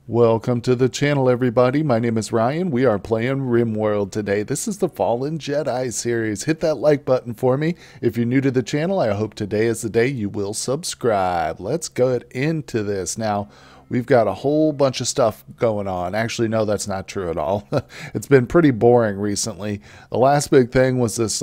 Welcome to the channel, everybody. My name is Ryan. We are playing RimWorld today. This is the Fallen Jedi series. Hit that like button for me. If you're new to the channel, I hope today is the day you will subscribe. Let's get into this. Now, we've got a whole bunch of stuff going on. Actually, no, that's not true at all. It's been pretty boring recently. The last big thing was this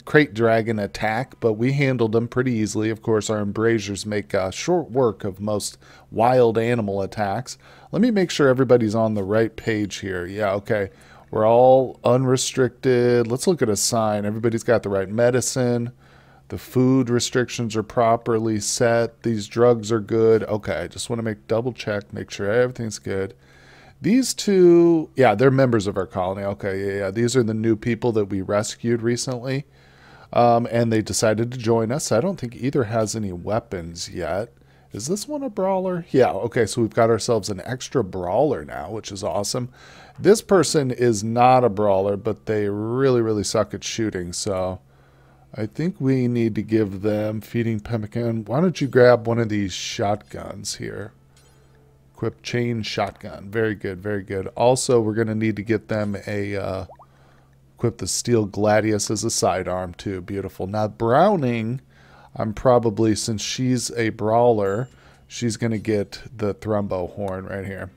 crate dragon attack, but we handled them pretty easily. Of course, our embrasures make short work of most wild animal attacks. Let me make sure everybody's on the right page here. Yeah, okay. We're all unrestricted. Let's look at a sign. Everybody's got the right medicine. The food restrictions are properly set. These drugs are good. Okay, I just want to double check, make sure everything's good. These two, yeah, they're members of our colony. Okay, yeah. These are the new people that we rescued recently. And they decided to join us. I don't think either has any weapons yet. Is this one a brawler? Yeah, okay, so we've got ourselves an extra brawler now, which is awesome. This person is not a brawler, but they really, really suck at shooting, so I think we need to give them feeding pemmican. Why don't you grab one of these shotguns here? Equip chain shotgun. Very good, very good. Also, we're going to need to get them equip the steel gladius as a sidearm too. Beautiful. Now, Browning, I'm probably, since she's a brawler, she's going to get the thrumbo horn right here.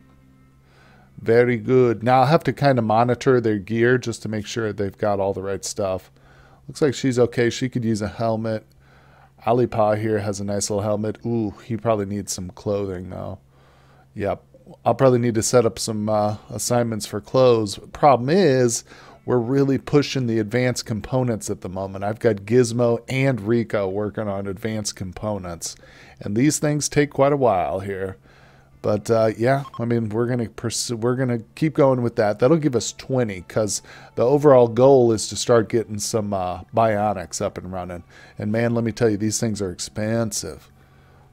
Very good. Now, I'll have to kind of monitor their gear just to make sure they've got all the right stuff. Looks like she's okay. She could use a helmet. Alipa here has a nice little helmet. Ooh, he probably needs some clothing, though. Yep. I'll probably need to set up some assignments for clothes. Problem is, we're really pushing the advanced components at the moment. I've got Gizmo and Rico working on advanced components. And these things take quite a while here. But yeah, I mean, we're gonna keep going with that. That'll give us 20, because the overall goal is to start getting some bionics up and running. And man, let me tell you, these things are expensive.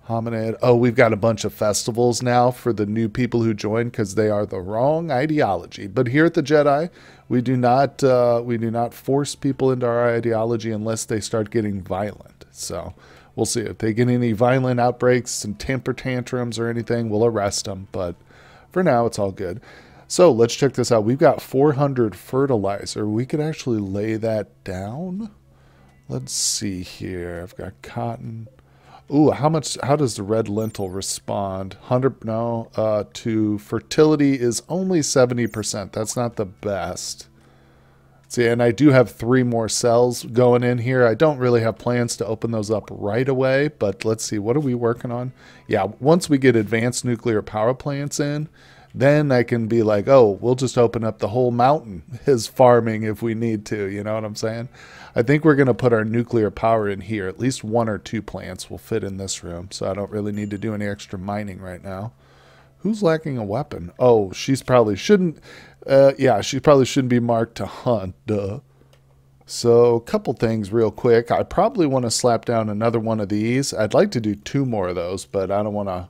Hominid. Oh, we've got a bunch of festivals now for the new people who join, because they are the wrong ideology. But here at the Jedi, we do not force people into our ideology unless they start getting violent. So we'll see. If they get any violent outbreaks and temper tantrums or anything, we'll arrest them. But for now, it's all good. So let's check this out. We've got 400 fertilizer. We could actually lay that down. Let's see here. I've got cotton. Ooh, how does the red lentil respond? 100, no, to fertility is only 70%. That's not the best. See, and I do have 3 more cells going in here. I don't really have plans to open those up right away, but let's see. What are we working on? Yeah, once we get advanced nuclear power plants in, then I can be like, oh, we'll just open up the whole mountain as farming if we need to. You know what I'm saying? I think we're going to put our nuclear power in here. At least 1 or 2 plants will fit in this room, so I don't really need to do any extra mining right now. Who's lacking a weapon? Oh, she's probably shouldn't. Yeah, she probably shouldn't be marked to hunt. Duh. So, a couple things real quick. I probably want to slap down another one of these. I'd like to do 2 more of those, but I don't want to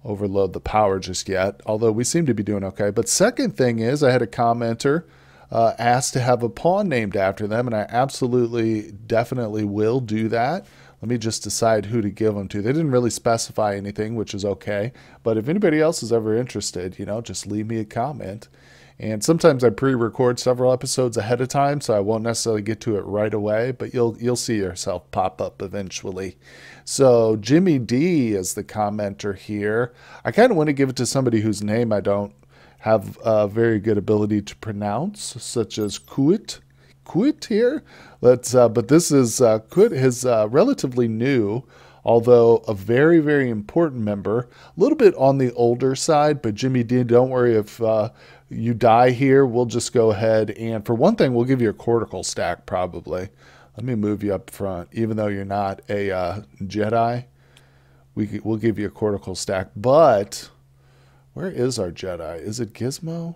overload the power just yet, although we seem to be doing okay. But second thing is, I had a commenter asked to have a pawn named after them, and I absolutely, definitely will do that. Let me just decide who to give them to. They didn't really specify anything, which is okay. But if anybody else is ever interested, you know, just leave me a comment. And sometimes I pre-record several episodes ahead of time, so I won't necessarily get to it right away, but you'll see yourself pop up eventually. So Jimmy D is the commenter here. I kind of want to give it to somebody whose name I don't have a very good ability to pronounce, such as Kuit. Kuit here. But this is Kuit is relatively new, although a very, very important member. A little bit on the older side, but Jimmy D, don't worry if you die here. We'll just go ahead and, for one thing, we'll give you a cortical stack probably. Let me move you up front. Even though you're not a Jedi, we'll give you a cortical stack. But where is our Jedi? Is it Gizmo?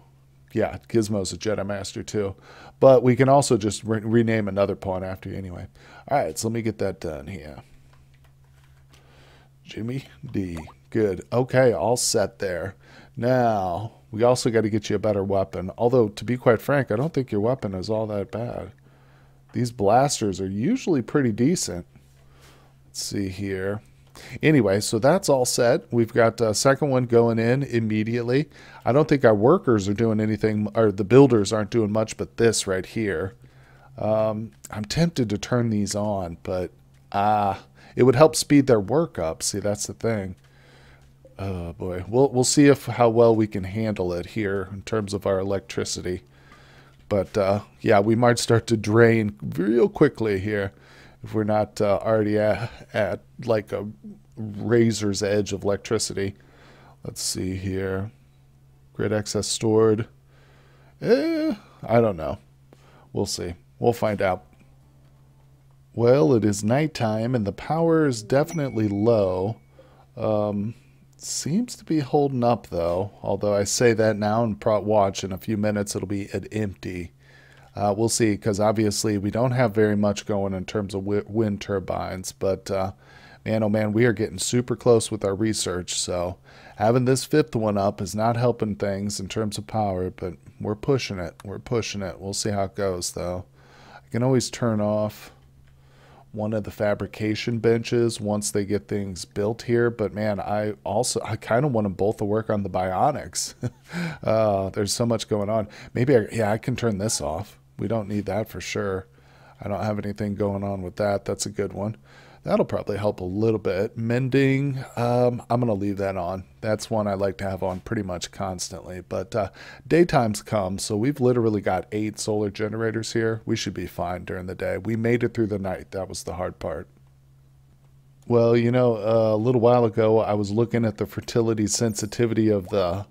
Yeah, Gizmo's a Jedi Master too. But we can also just rename another pawn after you anyway. All right, so let me get that done here. Jimmy D. Good. Okay, all set there. Now, we also got to get you a better weapon. Although, to be quite frank, I don't think your weapon is all that bad. These blasters are usually pretty decent. Let's see here. Anyway, so that's all set. We've got a second one going in immediately. I don't think our workers are doing anything, or the builders aren't doing much but this right here. I'm tempted to turn these on, but it would help speed their work up. See, that's the thing. Oh boy, we'll see if how well we can handle it here in terms of our electricity. But yeah, we might start to drain real quickly here if we're not already at like a razor's edge of electricity. Let's see here. Grid excess stored. I don't know. We'll see. We'll find out. Well, it is nighttime and the power is definitely low. Seems to be holding up though. Although I say that now and watch in a few minutes it'll be at empty. We'll see, because obviously we don't have very much going in terms of wind turbines. But man, oh man, we are getting super close with our research. So having this fifth one up is not helping things in terms of power, but we're pushing it. We're pushing it. We'll see how it goes though. I can always turn off one of the fabrication benches once they get things built here. But man, I kind of want them both to work on the bionics. There's so much going on. Maybe I can turn this off. We don't need that for sure. I don't have anything going on with that. That's a good one. That'll probably help a little bit. Mending, I'm going to leave that on. That's one I like to have on pretty much constantly. But daytime's come, so we've literally got 8 solar generators here. We should be fine during the day. We made it through the night. That was the hard part. Well, you know, a little while ago, I was looking at the fertility sensitivity of the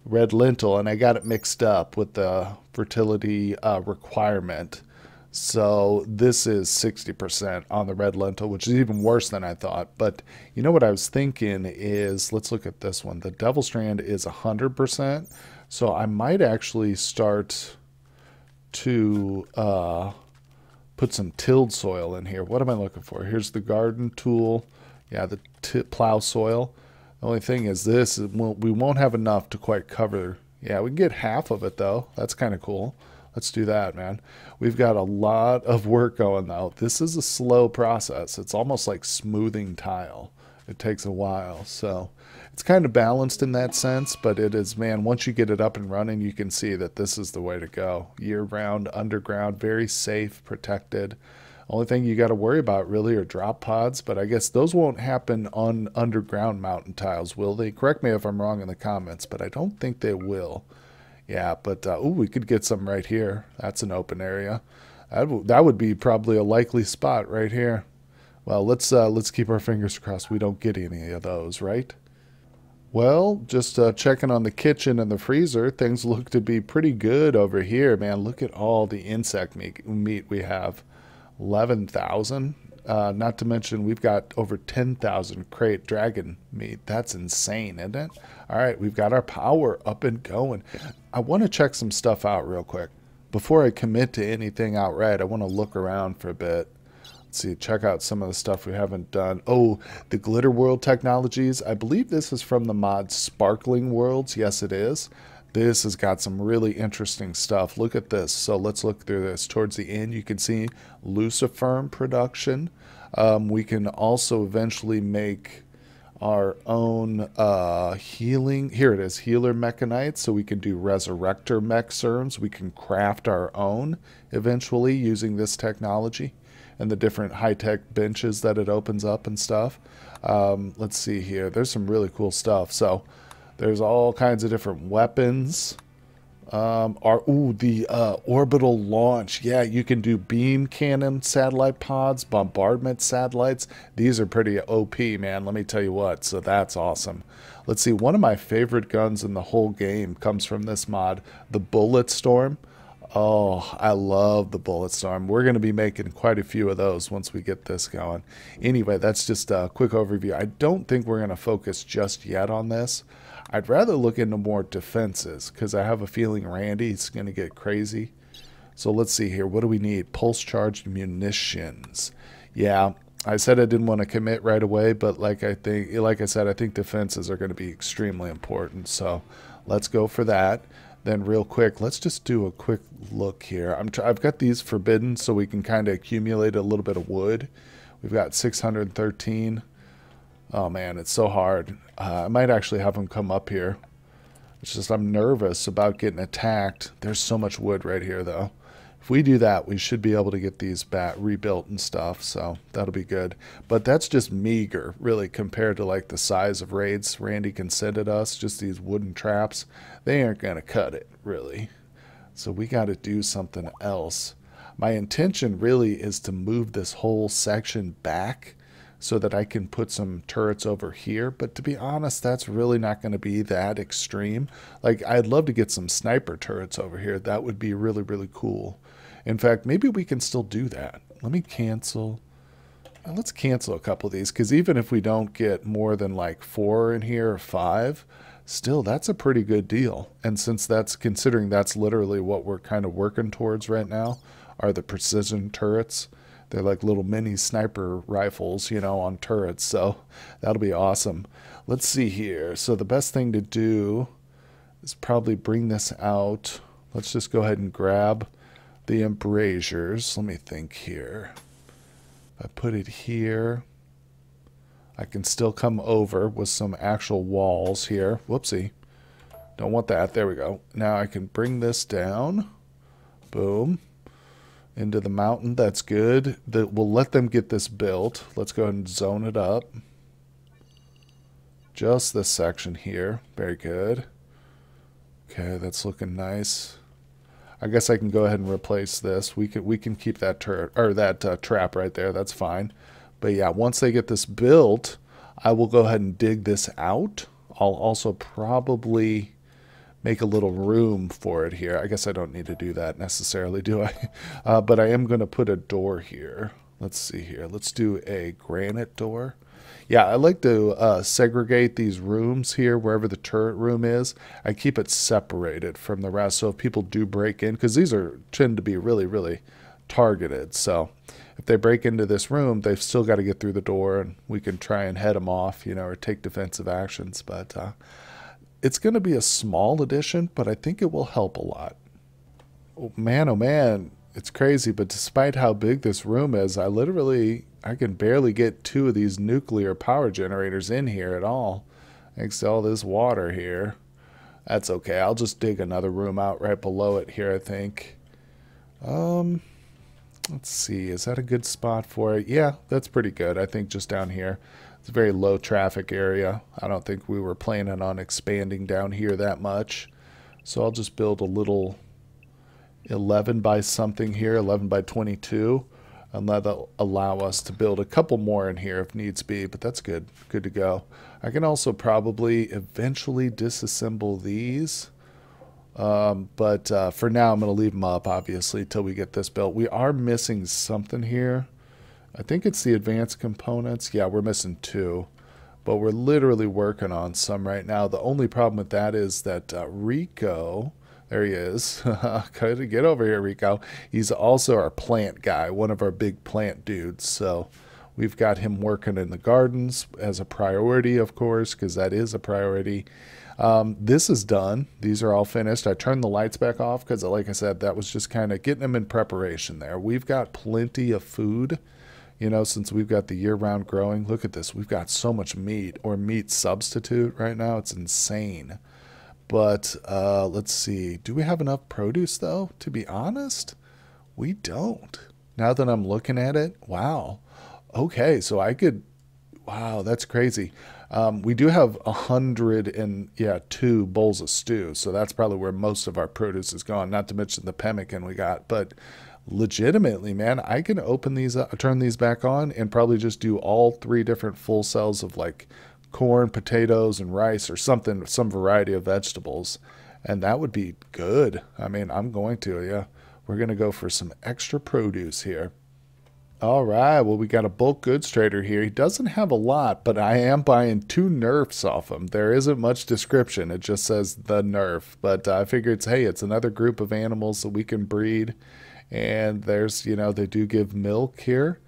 red lentil, and I got it mixed up with the fertility requirement. So this is 60% on the red lentil, which is even worse than I thought. But you know what I was thinking is, let's look at this one. The devil strand is 100%. So I might actually start to put some tilled soil in here. What am I looking for? Here's the garden tool. Yeah, the plow soil. The only thing is we won't have enough to quite cover. Yeah, we can get half of it though. That's kind of cool. Let's do that, man. We've got a lot of work going though. This is a slow process. It's almost like smoothing tile. It takes a while. So it's kind of balanced in that sense, but it is, man, once you get it up and running, you can see that this is the way to go. Year round, underground, very safe, protected. Only thing you got to worry about really are drop pods, but I guess those won't happen on underground mountain tiles, will they? Correct me if I'm wrong in the comments, but I don't think they will. Yeah, but we could get some right here. That's an open area. That would be probably a likely spot right here. Well, let's keep our fingers crossed we don't get any of those, right? Well, just checking on the kitchen and the freezer, things look to be pretty good over here, man. Look at all the insect meat we have. 11,000. Not to mention we've got over 10,000 crate dragon meat. That's insane, isn't it? All right, we've got our power up and going. I want to check some stuff out real quick. Before I commit to anything outright, I want to look around for a bit. Let's see, check out some of the stuff we haven't done. Oh, the Glitter World technologies. I believe this is from the mod Sparkling Worlds. Yes, it is. This has got some really interesting stuff. Look at this. So let's look through this. Towards the end, you can see Luciferm production. We can also eventually make our own healing. Here it is, healer mechanites. So we can do resurrector mech serms. We can craft our own eventually using this technology and the different high-tech benches that it opens up and stuff. Let's see here. There's some really cool stuff. So there's all kinds of different weapons. The orbital launch. Yeah, you can do beam cannon satellite pods, bombardment satellites. These are pretty OP, man. Let me tell you what. So that's awesome. Let's see. One of my favorite guns in the whole game comes from this mod, the Bullet Storm. Oh, I love the Bullet Storm. We're going to be making quite a few of those once we get this going. Anyway, that's just a quick overview. I don't think we're going to focus just yet on this. I'd rather look into more defenses because I have a feeling Randy's going to get crazy. So let's see here. What do we need? Pulse charged munitions. Yeah, I said I didn't want to commit right away, but like I said, I think defenses are going to be extremely important. So let's go for that. Then real quick, let's just do a quick look here. I've got these forbidden so we can kind of accumulate a little bit of wood. We've got 613. Oh man, it's so hard. I might actually have them come up here. It's just I'm nervous about getting attacked. There's so much wood right here, though. If we do that, we should be able to get these back rebuilt and stuff, so that'll be good. But that's just meager, really, compared to like the size of raids Randy can send at us. Just these wooden traps. They aren't going to cut it, really. So we got to do something else. My intention really is to move this whole section back so that I can put some turrets over here. But to be honest, that's really not going to be that extreme. Like, I'd love to get some sniper turrets over here. That would be really, really cool. In fact, maybe we can still do that. Let me cancel. Let's cancel a couple of these, because even if we don't get more than like 4 in here or 5, still, that's a pretty good deal. And since that's, considering that's literally what we're kind of working towards right now, are the precision turrets. They're like little mini sniper rifles, you know, on turrets. So that'll be awesome. Let's see here. So the best thing to do is probably bring this out. Let's just go ahead and grab the embrasures. Let me think here. If I put it here, I can still come over with some actual walls here. Whoopsie. Don't want that. There we go. Now I can bring this down. Boom. Into the mountain. That's good. We'll let them get this built. Let's go ahead and zone it up. Just this section here. Very good. Okay, that's looking nice. I guess I can go ahead and replace this. We can keep that turret or that trap right there. That's fine. But yeah, once they get this built, I will go ahead and dig this out. I'll also probably make a little room for it here. I guess I don't need to do that necessarily, do I? But I am going to put a door here. Let's see here. Let's do a granite door. Yeah, I like to segregate these rooms here, wherever the turret room is. I keep it separated from the rest, so if people do break in, because these tend to be really, really targeted. So if they break into this room, they've still got to get through the door, and we can try and head them off, you know, or take defensive actions. But it's going to be a small addition, but I think it will help a lot. Oh man, it's crazy, but despite how big this room is, I can barely get 2 of these nuclear power generators in here at all, thanks to all this water here. That's okay. I'll just dig another room out right below it here, I think. Let's see. Is that a good spot for it? Yeah, that's pretty good. I think just down here. It's a very low traffic area. I don't think we were planning on expanding down here that much. So I'll just build a little 11 by something here, 11 by 22. And that'll allow us to build a couple more in here if needs be, but that's good. Good to go. I can also probably eventually disassemble these. But for now, I'm going to leave them up, obviously, till we get this built. We are missing something here. I think it's the advanced components. Yeah, we're missing 2. But we're literally working on some right now. The only problem with that is that Rico... There he is. Get over here, Rico. He's also our plant guy, one of our big plant dudes. So we've got him working in the gardens as a priority, of course, because that is a priority. This is done. These are all finished. I turned the lights back off because, like I said, that was just kind of getting them in preparation there. We've got plenty of food, you know, since we've got the year-round growing. Look at this. We've got so much meat or meat substitute right now. It's insane. But let's see. Do we have enough produce, though? To be honest, we don't. Now that I'm looking at it, wow. Okay, so I could... Wow, that's crazy. We do have 102 bowls of stew, so that's probably where most of our produce is gone, not to mention the pemmican we got. But legitimately, man, I can open these up, turn these back on, and probably just do all 3 different full cells of, like, corn, potatoes, and rice or something, some variety of vegetables. And that would be good. I mean, I'm going to, yeah. We're going to go for some extra produce here. All right, well, we got a bulk goods trader here. He doesn't have a lot, but I am buying 2 nerfs off him. There isn't much description. It just says the nerf. But I figured, hey, it's another group of animals that we can breed. And there's, you know, they do give milk here.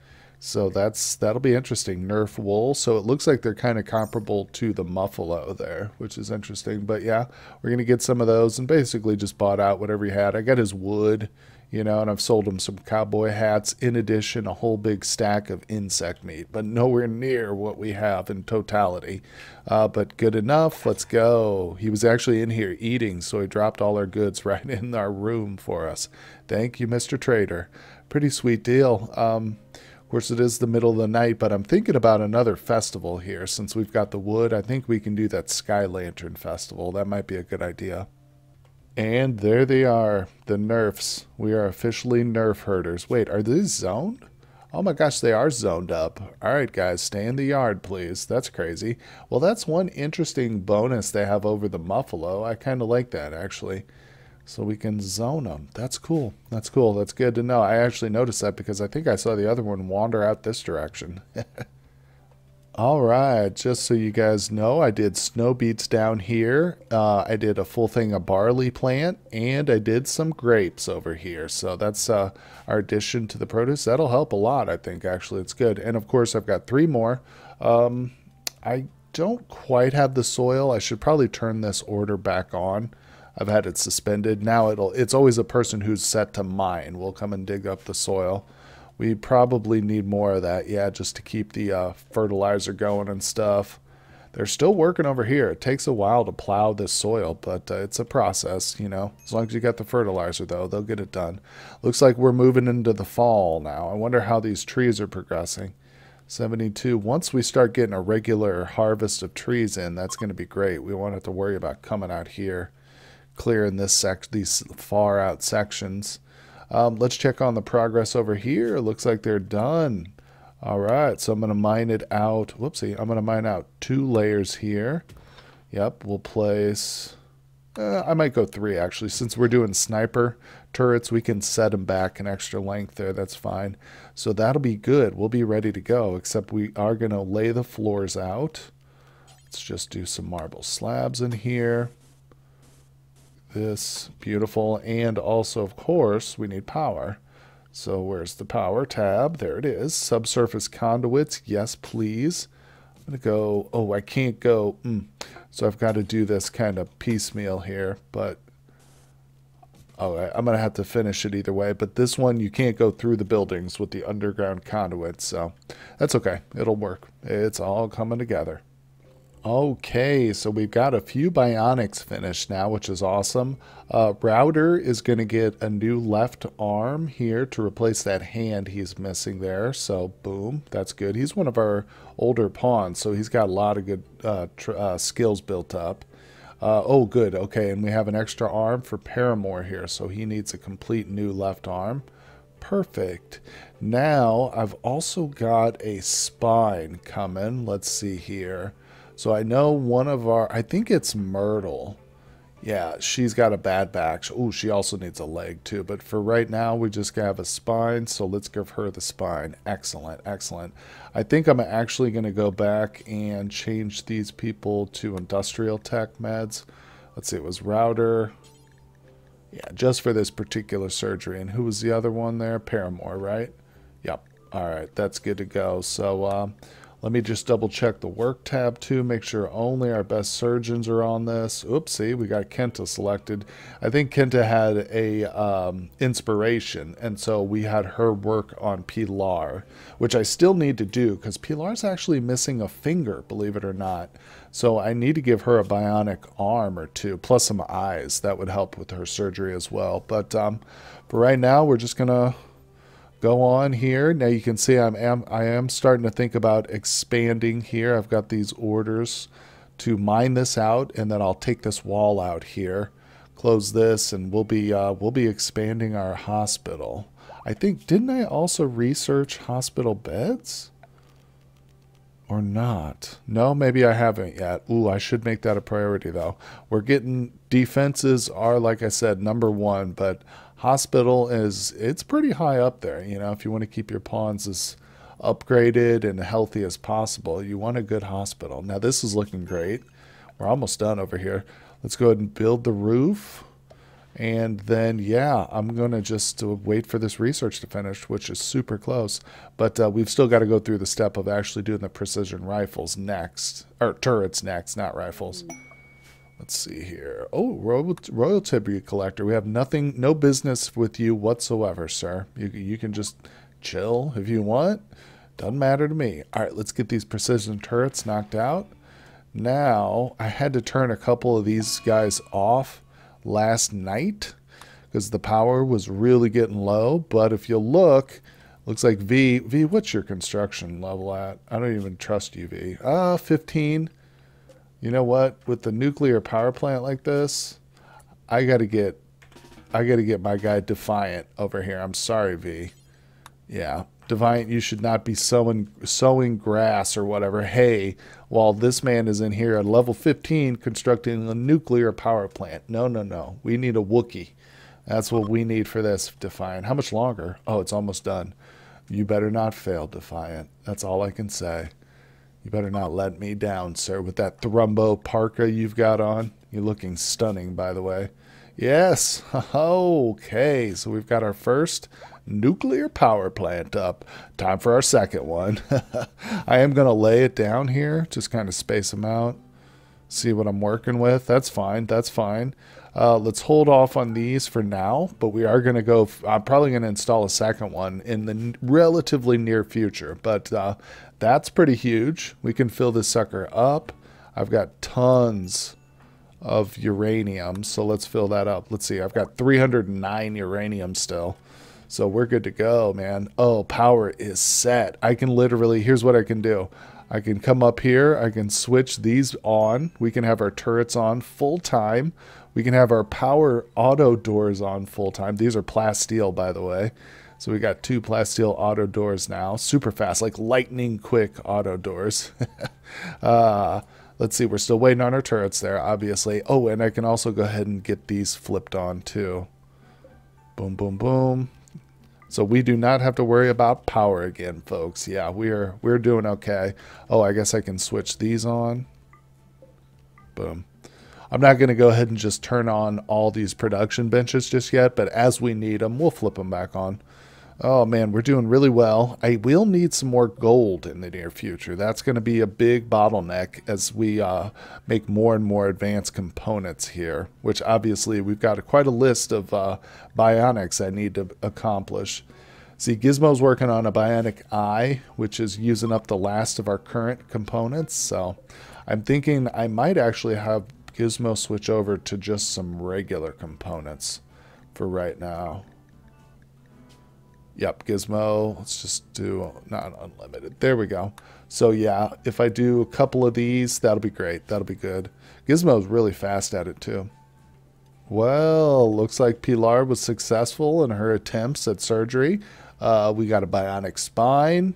So that'll be interesting. Nerf wool. So it looks like they're kind of comparable to the Muffalo there, which is interesting. But yeah, we're going to get some of those and basically just bought out whatever he had. I got his wood, you know, and I've sold him some cowboy hats. In addition, a whole big stack of insect meat, but nowhere near what we have in totality. But good enough. Let's go. He was actually in here eating, so he dropped all our goods right in our room for us. Thank you, Mr. Trader. Pretty sweet deal. Of course, it is the middle of the night, but I'm thinking about another festival here. Since we've got the wood, I think we can do that Sky Lantern Festival. That might be a good idea. And there they are, the Nerfs. We are officially Nerf herders. Wait, are these zoned? Oh my gosh, they are zoned up. All right, guys, stay in the yard, please. That's crazy. Well, that's one interesting bonus they have over the Muffalo. I kind of like that, actually. So we can zone them. That's cool. That's cool. That's good to know. I actually noticed that because I think I saw the other one wander out this direction. All right, just so you guys know, I did snow beets down here. I did a full thing of barley plant, and I did some grapes over here. So that's our addition to the produce. That'll help a lot, I think, actually. It's good. And, of course, I've got 3 more. I don't quite have the soil. I should probably turn this order back on. I've had it suspended. Now it's always a person who's set to mine will come and dig up the soil. We probably need more of that, yeah, just to keep the fertilizer going and stuff. They're still working over here. It takes a while to plow this soil, but it's a process, you know. As long as you got the fertilizer, though, they'll get it done. Looks like we're moving into the fall now. I wonder how these trees are progressing. 72. Once we start getting a regular harvest of trees in, that's going to be great. We won't have to worry about coming out here, clearing these far out sections. Let's check on the progress over here. It looks like they're done. All right, so I'm going to mine it out. Whoopsie, I'm going to mine out 2 layers here. Yep, we'll place... I might go 3, actually. Since we're doing sniper turrets, we can set them back an extra length there. That's fine. So that'll be good. We'll be ready to go, except we are going to lay the floors out. Let's just do some marble slabs in here. This, beautiful, and also, of course, we need power. So where's the power tab? There it is. Subsurface conduits, yes, please. I'm going to go, oh, I can't go, so I've got to do this kind of piecemeal here, but, I'm going to have to finish it either way. But this one, you can't go through the buildings with the underground conduits, so that's okay. It'll work. It's all coming together. Okay, so we've got a few bionics finished now, which is awesome. Router is going to get a new left arm here to replace that hand he's missing there. So, boom, that's good. He's one of our older pawns, so he's got a lot of good skills built up. Oh, good. Okay, and we have an extra arm for Paramore here, so he needs a complete new left arm. Perfect. Now, I've also got a spine coming. Let's see here. So I know one of our, I think it's Myrtle. Yeah, she's got a bad back. Oh, she also needs a leg too. But for right now, we just have a spine. So let's give her the spine. Excellent, excellent. I think I'm actually going to go back and change these people to industrial tech meds. Let's see, it was Router. Yeah, just for this particular surgery. And who was the other one there? Paramore, right? Yep. All right, that's good to go. So, let me just double check the work tab too, make sure only our best surgeons are on this. Oopsie, we got Kenta selected. I think Kenta had a inspiration, and so we had her work on Pilar, which I still need to do because Pilar's actually missing a finger, believe it or not. So I need to give her a bionic arm or 2, plus some eyes. That would help with her surgery as well. But for right now, we're just gonna go on here. Now you can see I am starting to think about expanding here. I've got these orders to mine this out, and then I'll take this wall out here, close this, and we'll be expanding our hospital. I think, didn't I also research hospital beds? Or not? No, maybe I haven't yet. Ooh, I should make that a priority though. We're getting, defenses are, like I said, #1, but hospital it's pretty high up there. You know, if you want to keep your pawns as upgraded and healthy as possible, you want a good hospital. Now this is looking great. We're almost done over here. Let's go ahead and build the roof. And then, yeah, I'm going to just wait for this research to finish, which is super close. But we've still got to go through the step of actually doing the precision rifles next. Or turrets next, not rifles. Let's see here. Oh, Royal Tribute Collector. We have nothing, no business with you whatsoever, sir. You can just chill if you want. Doesn't matter to me. All right, let's get these precision turrets knocked out. Now, I had to turn a couple of these guys off last night because the power was really getting low. But if you look, looks like V, what's your construction level at? I don't even trust you, V. 15. You know what? With the nuclear power plant like this, I gotta get my guy Defiant over here. I'm sorry, V. Yeah, Defiant, you should not be sowing grass or whatever, hay, while this man is in here at level 15 constructing a nuclear power plant. No, no, no. We need a Wookiee. That's what we need for this, Defiant. How much longer? Oh, it's almost done. You better not fail, Defiant. That's all I can say. You better not let me down, sir, with that Thrumbo parka you've got on. You're looking stunning, by the way. Yes. Okay, so we've got our first nuclear power plant up. Time for our second one. I am going to lay it down here, just kind of space them out. See what I'm working with. That's fine. That's fine. Let's hold off on these for now, but we are going to go. I'm probably going to install a second one in the relatively near future, but that's pretty huge. We can fill this sucker up. I've got tons of uranium, so let's fill that up. Let's see. I've got 309 uranium still, so we're good to go, man. Oh, power is set. I can literally, here's what I can do. I can come up here. I can switch these on. We can have our turrets on full time. We can have our power auto doors on full time. These are plasteel, by the way. So we got 2 plasteel auto doors now. Super fast, like lightning quick auto doors. Let's see. We're still waiting on our turrets there, obviously. Oh, and I can also go ahead and get these flipped on too. Boom, boom, boom. So we do not have to worry about power again, folks. Yeah, we're doing okay. Oh, I guess I can switch these on. Boom. I'm not going to go ahead and just turn on all these production benches just yet, but as we need them, we'll flip them back on. Oh, man, we're doing really well. I will need some more gold in the near future. That's going to be a big bottleneck as we make more and more advanced components here, which obviously we've got quite a list of bionics I need to accomplish. See, Gizmo's working on a bionic eye, which is using up the last of our current components. So I'm thinking I might actually have Gizmo switch over to just some regular components for right now. Yep, Gizmo, let's just do not unlimited. There we go. So yeah, if I do a couple of these, that'll be great. That'll be good. Gizmo's really fast at it too. Well, looks like Pilar was successful in her attempts at surgery. We got a bionic spine.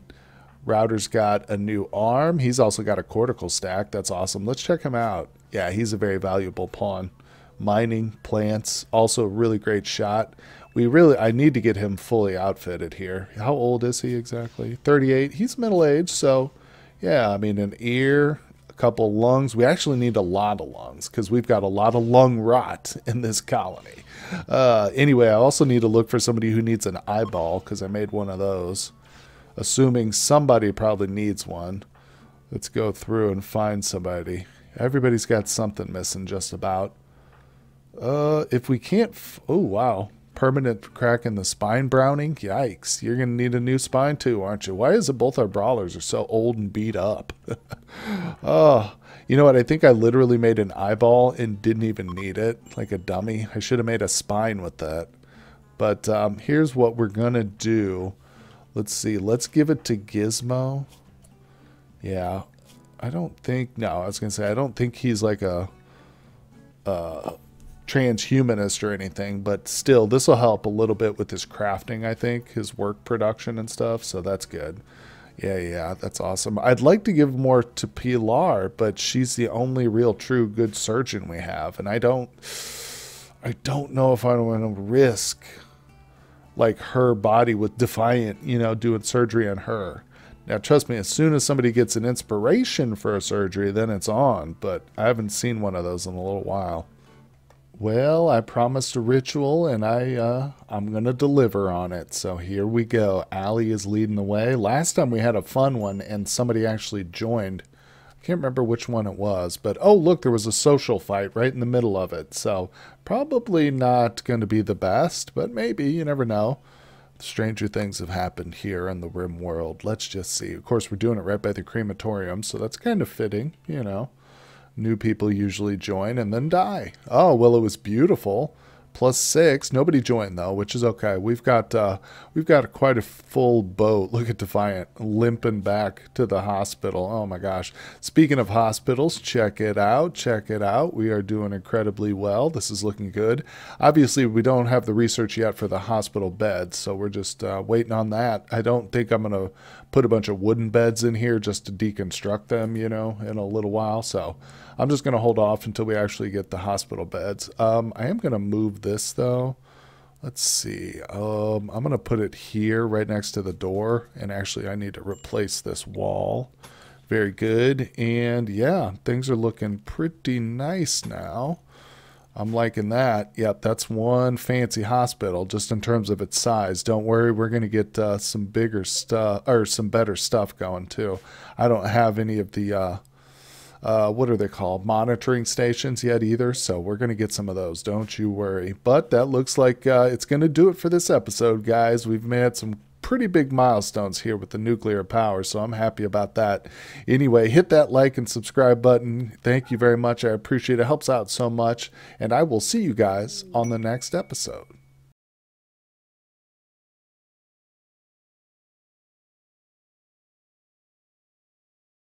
Router's got a new arm. He's also got a cortical stack. That's awesome. Let's check him out. Yeah, he's a very valuable pawn. Mining, plants, also a really great shot. I need to get him fully outfitted here. How old is he exactly? 38. He's middle-aged, so yeah, I mean, an ear, a couple lungs. We actually need a lot of lungs because we've got a lot of lung rot in this colony. Anyway, I also need to look for somebody who needs an eyeball because I made one of those. Assuming somebody probably needs one. Let's go through and find somebody. Everybody's got something missing just about. If we can't... Oh, wow. Permanent crack in the spine browning? Yikes. You're going to need a new spine too, aren't you? Why is it both our brawlers are so old and beat up? Oh, you know what? I think I literally made an eyeball and didn't even need it. Like a dummy. I should have made a spine with that. But here's what we're going to do. Let's see. Let's give it to Gizmo. Yeah. I don't think... No, I was going to say, I don't think he's like a transhumanist or anything, but still, this will help a little bit with his crafting, I think, his work production and stuff, so that's good. Yeah, that's awesome. I'd like to give more to Pilar, but she's the only real true good surgeon we have, and I don't know if I want to risk like her body with Defiant, you know, doing surgery on her. Now, trust me, as soon as somebody gets an inspiration for a surgery, then it's on, but I haven't seen one of those in a little while. Well, I promised a ritual, and I'm going to deliver on it. So here we go. Allie is leading the way. Last time we had a fun one, and somebody actually joined. Can't remember which one it was, but oh, look, there was a social fight right in the middle of it. So probably not going to be the best, but maybe, you never know. Stranger things have happened here in the Rim world. Let's just see. Of course, we're doing it right by the crematorium, so that's kind of fitting, you know. New people usually join and then die. Oh, well, it was beautiful. +6. Nobody joined though, which is okay. We've got quite a full boat. Look at Defiant limping back to the hospital. Oh my gosh. Speaking of hospitals, check it out. Check it out. We are doing incredibly well. This is looking good. Obviously, we don't have the research yet for the hospital beds, so we're just waiting on that. I don't think I'm going to put a bunch of wooden beds in here just to deconstruct them, you know, in a little while. So I'm just going to hold off until we actually get the hospital beds. I am going to move this though. Let's see. I'm going to put it here right next to the door. And actually I need to replace this wall. Very good. And yeah, things are looking pretty nice now. I'm liking that. Yep, that's one fancy hospital just in terms of its size. Don't worry, we're going to get some bigger stuff or some better stuff going too. I don't have any of the what are they called? Monitoring stations yet either. So we're going to get some of those. Don't you worry. But that looks like it's going to do it for this episode, guys. We've made some pretty big milestones here with the nuclear power, so I'm happy about that. Anyway, hit that like and subscribe button. Thank you very much. I appreciate it. It helps out so much. And I will see you guys on the next episode.